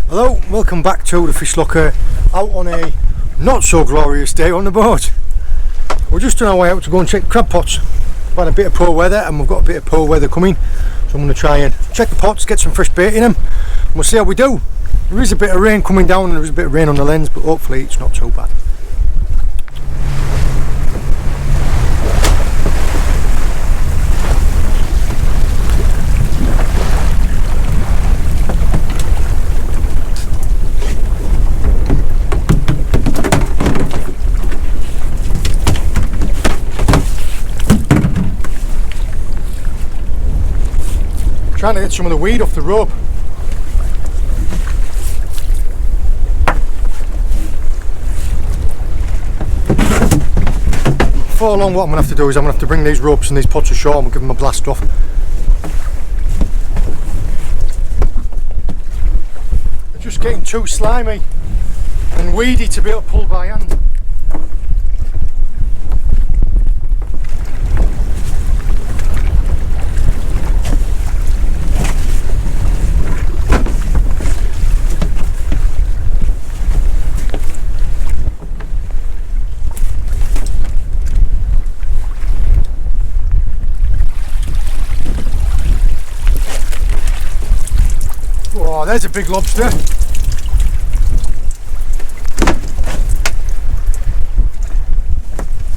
Hello, welcome back to the Fish Locker, out on a not so glorious day on the boat. We're just on our way out to go and check crab pots. We've had a bit of poor weather and we've got a bit of poor weather coming, so I'm going to try and check the pots, get some fresh bait in them, and we'll see how we do. There is a bit of rain coming down and there is a bit of rain on the lens, but hopefully it's not too bad. Trying to get some of the weed off the rope. Before long, what I'm going to have to do is I'm going to have to bring these ropes and these pots ashore and we'll give them a blast off. They're just getting too slimy and weedy to be able to pull by hand. Oh, there's a big lobster.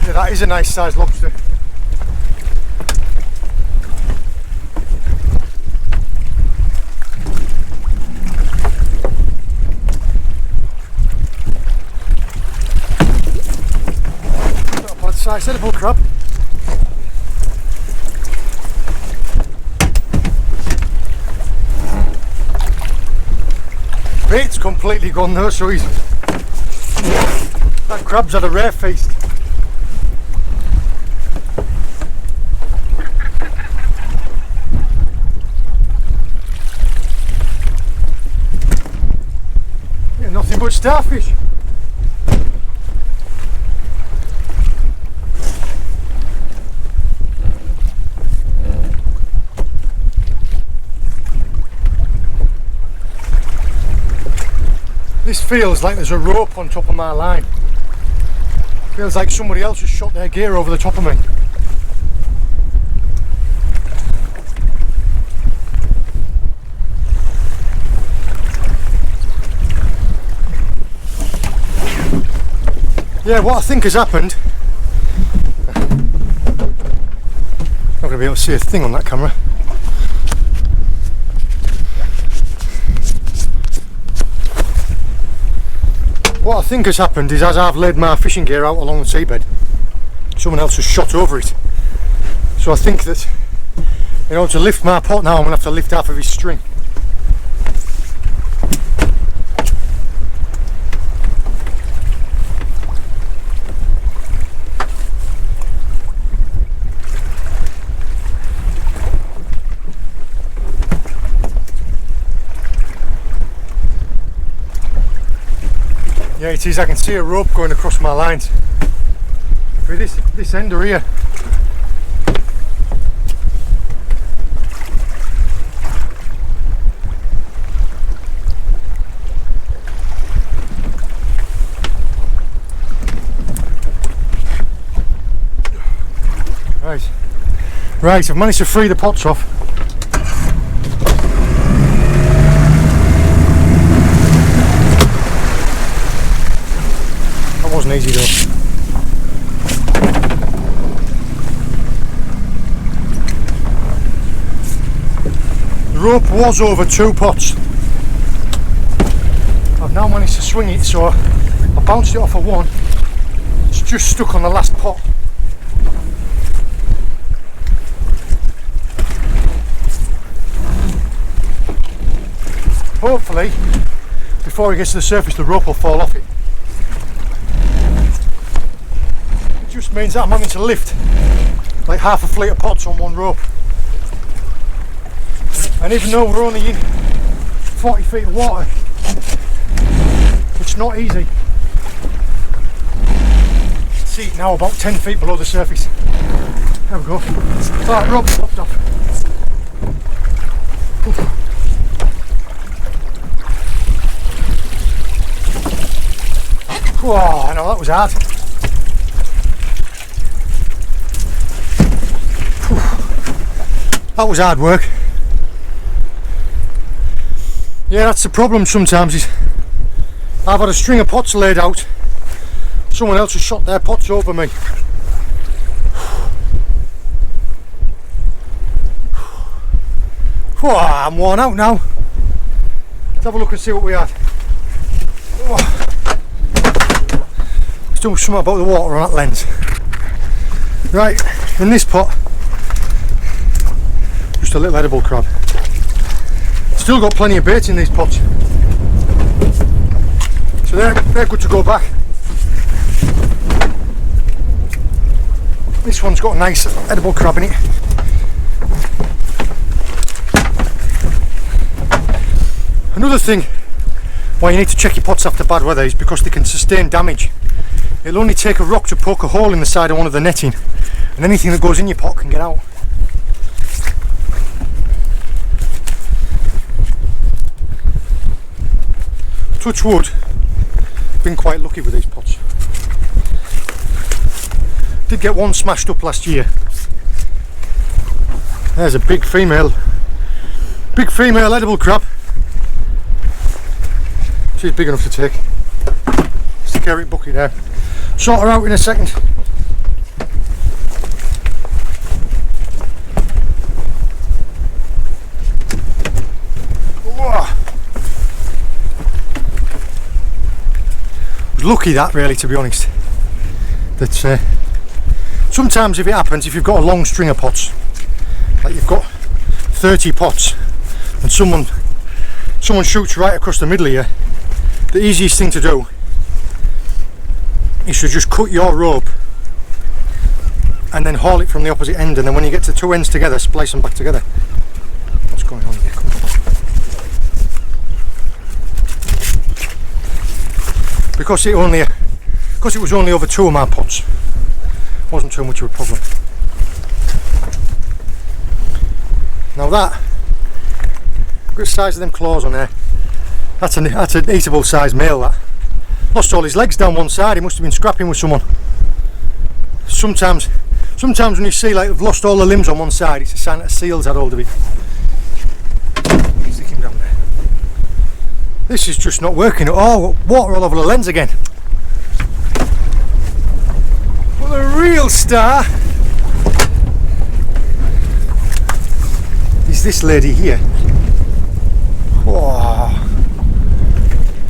Yeah, that is a nice sized lobster. Not a bad size edible crab. Bait's completely gone though, so that crab's had a rare feast. Yeah, nothing but starfish. This feels like there's a rope on top of my line. Feels like somebody else has shot their gear over the top of me. Yeah, what I think has happened, not going to be able to see a thing on that camera. What I think has happened is, as I've laid my fishing gear out along the seabed, someone else has shot over it. So I think that in order to lift my pot now, I'm going to have to lift half of his string. Yeah, it is. I can see a rope going across my lines. With this ender here. Right, I've managed to free the pots off. Wasn't easy though. The rope was over 2 pots. I've now managed to swing it, so I bounced it off of one. It's just stuck on the last pot. Hopefully, before it gets to the surface, the rope will fall off it. Just means that I'm having to lift like half a fleet of pots on one rope, and even though we're only in 40 feet of water, it's not easy. See it now about 10 feet below the surface. There we go. That rope popped off. Oof. Oh, I know, that was hard. That was hard work. Yeah, that's the problem sometimes, is I've had a string of pots laid out, someone else has shot their pots over me. Oh, I'm worn out now. Let's have a look and see what we had. Let's do something about the water on that lens. Right, in this pot, just a little edible crab. Still got plenty of bait in these pots, so they're good to go back. This one's got a nice edible crab in it. Another thing why you need to check your pots after bad weather is because they can sustain damage. It'll only take a rock to poke a hole in the side of one of the netting, and anything that goes in your pot can get out. Touch wood, been quite lucky with these pots. Did get one smashed up last year. There's a big female edible crab. She's big enough to take. Stick her in bucket there. Sort her out in a second. Whoa. Was lucky that, really, to be honest. That sometimes if it happens, if you've got a long string of pots, like you've got 30 pots, and someone shoots right across the middle of you, the easiest thing to do is to just cut your rope and then haul it from the opposite end, and then when you get to two ends together, splice them back together. What's going on here? Come on. Because it was only over two of my pots, wasn't too much of a problem. Now that, look at the size of them claws on there. That's an eatable size male. That lost all his legs down one side. He must have been scrapping with someone. Sometimes when you see like they've lost all the limbs on one side, it's a sign that a seal's had hold of it. Stick him down there. This is just not working at all. Water all over the lens again. Well, the real star is this lady here. Whoa.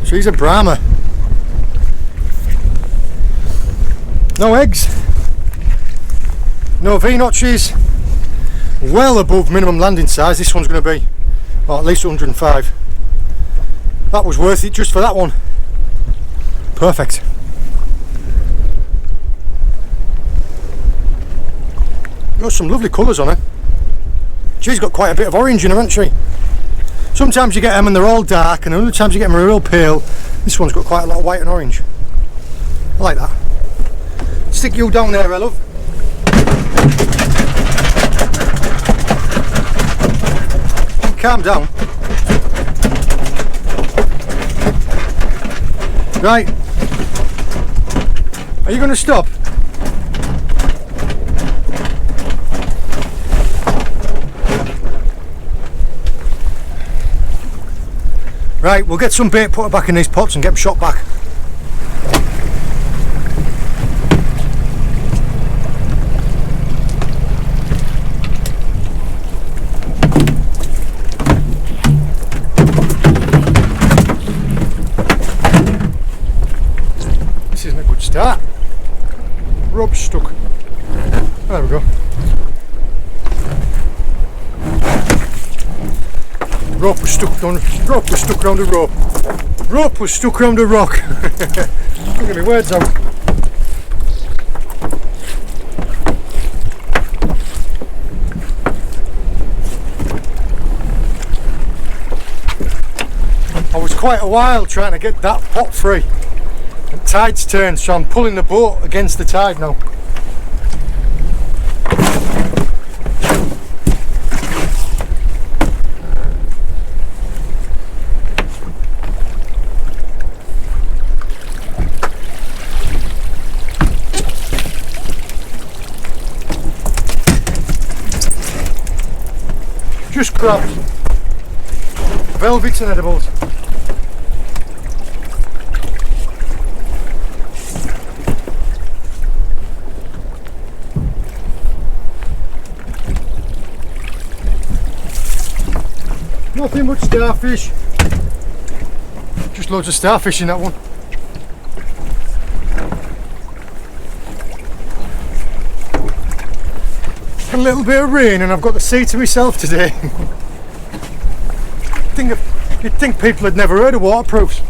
She's a Brahma. No eggs, no V-notches, well above minimum landing size. This one's going to be, well, at least 105. That was worth it just for that one. Perfect. Got some lovely colours on her. She's got quite a bit of orange in her, hasn't she? Sometimes you get them and they're all dark, and other times you get them real pale. This one's got quite a lot of white and orange. I like that. Stick you down there, love. Calm down. Right. Are you going to stop? Right, we'll get some bait, put it back in these pots and get them shot back. This isn't a good start. Rope's stuck. There we go. Rope was stuck round the rope. Rope was stuck round the rock. Can't get my words out. I was quite a while trying to get that pot free. The tide's turned, so I'm pulling the boat against the tide now. just grabbed velvets and edibles. Nothing but starfish. Just loads of starfish in that one. A little bit of rain and I've got the sea to myself today. You'd think people had never heard of waterproofs.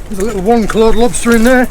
There's a little one-clawed lobster in there.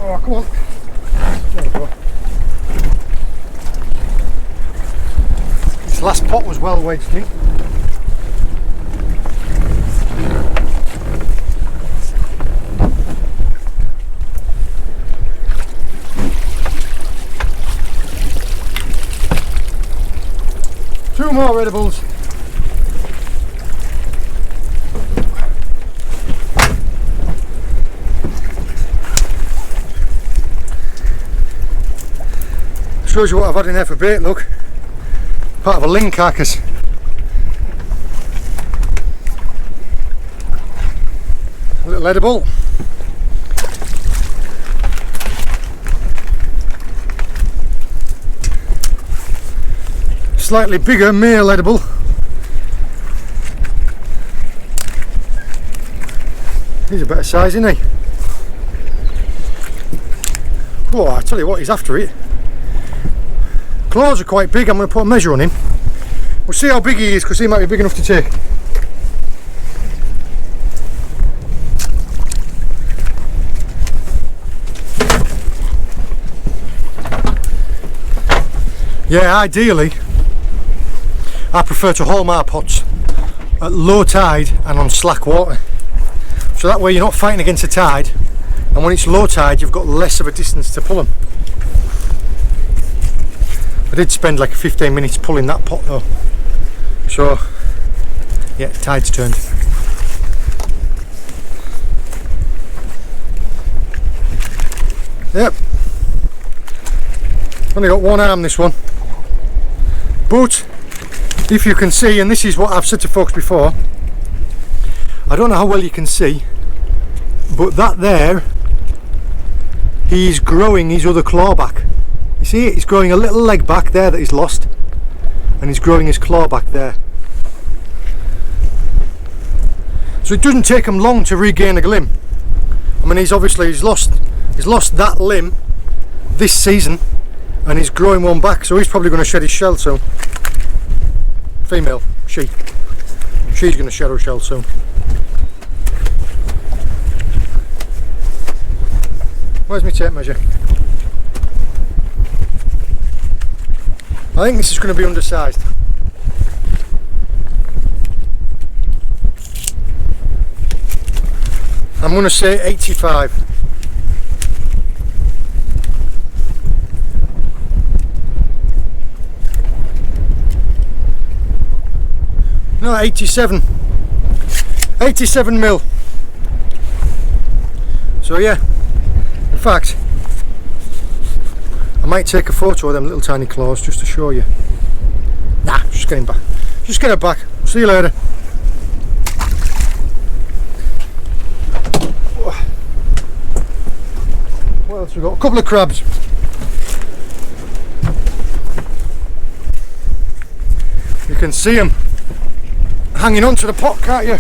Oh, come on. There we go. This last pot was well wedged in. Two more edibles. Shows you what I've had in there for bait, look. Part of a ling carcass. A little edible. Slightly bigger male edible. He's a better size, isn't he? Oh, I tell you what, he's after it. Claws are quite big. I'm going to put a measure on him. We'll see how big he is because he might be big enough to take. Yeah, ideally I prefer to haul my pots at low tide and on slack water, so that way you're not fighting against the tide, and when it's low tide you've got less of a distance to pull them. I did spend like 15 minutes pulling that pot though, so yeah, tide's turned. Yep, only got one arm this one, but if you can see, and this is what I've said to folks before, I don't know how well you can see, but that there, he's growing his other claw back. You see it? He's growing a little leg back there that he's lost, and he's growing his claw back there. So it doesn't take him long to regain a limb. I mean, he's lost that limb this season, and he's growing one back, so he's probably going to shed his shell soon. Female, she's going to shed her shell soon. Where's my tape measure? I think this is going to be undersized. I'm going to say 85. No, 87. 87 mil. So yeah, in fact, I might take a photo of them little tiny claws just to show you. Nah, just get him back. Just get it back. See you later. What else we got? A couple of crabs. You can see them hanging onto the pot, can't you?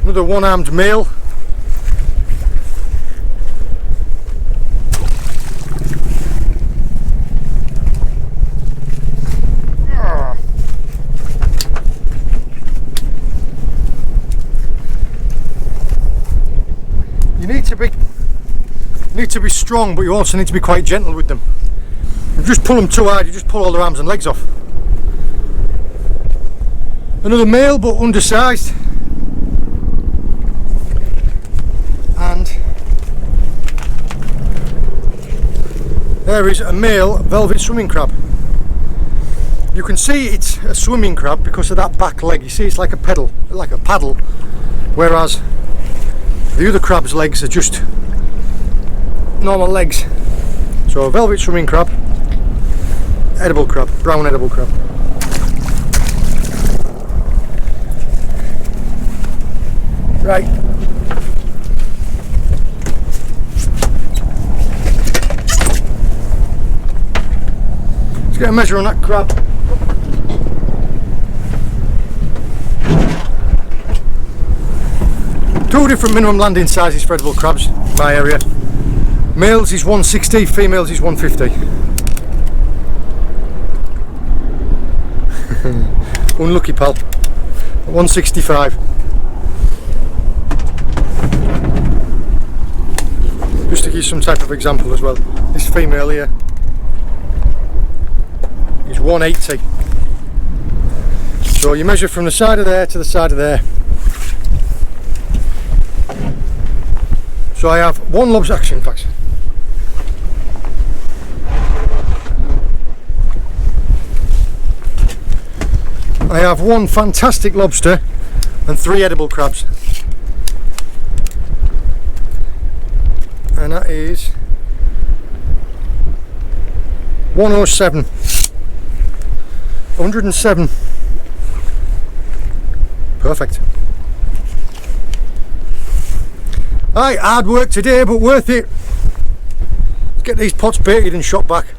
Another one-armed male. to be strong, but you also need to be quite gentle with them. If you just pull them too hard, you just pull all their arms and legs off. Another male, but undersized. And there is a male velvet swimming crab. You can see it's a swimming crab because of that back leg. You see it's like a paddle, whereas the other crab's legs are just normal legs. So a velvet swimming crab, edible crab, brown edible crab. Right. Let's get a measure on that crab. Two different minimum landing sizes for edible crabs in my area. Males is 160, females is 150. Unlucky pal. 165. Just to give you some type of example as well. This female here is 180. So you measure from the side of there to the side of there. So I have one lobster action packs. I have one fantastic lobster and 3 edible crabs. And that is 107. 107. Perfect. Aye, hard work today, but worth it. Let's get these pots baited and shot back.